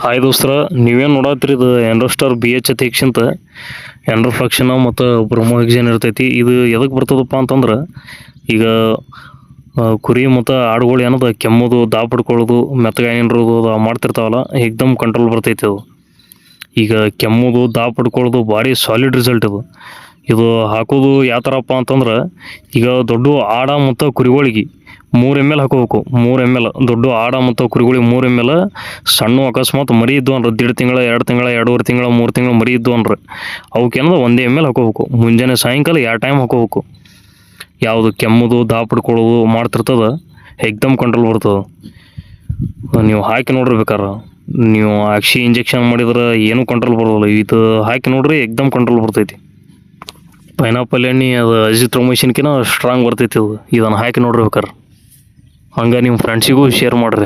Hi ದೋಸ್ತರ, ನೀವೇನು ನೋಡತ್ರಿ ಇದು ಎಂಡ್ರೋಸ್ಟಾರ್ BH ಅಂತ ಎಂಡ್ರೋಫ್ಲಕ್ಷನ್ ಮತ್ತು ಬ್ರೊಮೋಹೆಕ್ಸಿನ್ ಇರ್ತೈತಿ. ಇದು ಎದಕ್ಕೆ ಬರ್ತದಪ್ಪ ಅಂತಂದ್ರೆ ಈಗ ಕುರಿ ಮತ್ತು ಆಡುಗಳು ಏನದ ಕೆಮ್ಮೋದು, ದಾಪ ಹಿಡ್ಕೊಳ್ಳೋದು, ಮೆತ್ತಗಾಯಿರೋದು ಅದು ಮಾಡ್ತಿರ್ತಾವಲ್ಲ, ಏಕ್ದಮ್ ಕಂಟ್ರೋಲ್ ಬರ್ತೈತಿ ಅದು. ಈಗ ಕೆಮ್ಮೋದು, ದಾಪ ಹಿಡ್ಕೊಳ್ಳೋದು ಭಾರಿ ಸಾಲಿಡ್ ರಿಸಲ್ಟ್ ಇದು. ಇದು ಹಾಕೋದು ಯಾವ ಥರಪ್ಪ ಅಂತಂದ್ರೆ, ಈಗ ದೊಡ್ಡ ಆಡ ಮತ್ತು ಕುರಿಗಳಿಗೆ 3 ml ಹಾಕೋಬೇಕು. 3 ml ದೊಡ್ಡ ಆಡ ಮತ್ತು ಕುರಿಗಳಿಗೆ 3 ml. ಸಣ್ಣ ಅಕಸ್ಮಾತ್ ಮರಿ ಇದ್ದು ಅಂದ್ರೆ 1.5 ತಿಂಗಳ, 2 ತಿಂಗಳ, 2.5 ತಿಂಗಳ, 3 ತಿಂಗಳು ಮರಿ ಇದ್ದು ಅಂದ್ರೆ ಅವಕ್ಕೇನದ 1 ml ಹಾಕೋಬೇಕು. ಮುಂಜಾನೆ ಸಾಯಂಕಾಲ 2 ಟೈಮ್ ಹಾಕೋಬೇಕು. ಯಾವುದು ಕೆಮ್ಮುದು, ದಾಪ ಹಿಡ್ಕೊಳ್ಳೋದು ಮಾಡ್ತಿರ್ತದ, ಏಕ್ದಮ್ ಕಂಟ್ರೋಲ್ ಬರ್ತದೆ. ನೀವು ಹಾಕಿ ನೋಡ್ರಿ ಬೇಕಾರೆ. ನೀವು ಆಕ್ಸಿ ಇಂಜೆಕ್ಷನ್ ಮಾಡಿದ್ರೆ ಏನೂ ಕಂಟ್ರೋಲ್ ಬರೋದಿಲ್ಲ. ಇದು ಹಾಕಿ ನೋಡ್ರಿ, ಏಕ್ದಮ್ ಕಂಟ್ರೋಲ್ ಬರ್ತೈತಿ. ಪೈನಾಪಲ್ ಎಣ್ಣೆ ಅದು ಅಜಿಥ್ರೊಮೈಸಿನ್ಕಿನ ಸ್ಟ್ರಾಂಗ್ ಬರ್ತೈತಿ. ಇದನ್ನು ಹಾಕಿ ನೋಡ್ರಿ ಬೇಕಾರೆ. ಹಂಗೆ ನಿಮ್ಮ ಫ್ರೆಂಡ್ಸಿಗೂ ಶೇರ್ ಮಾಡಿರಿ.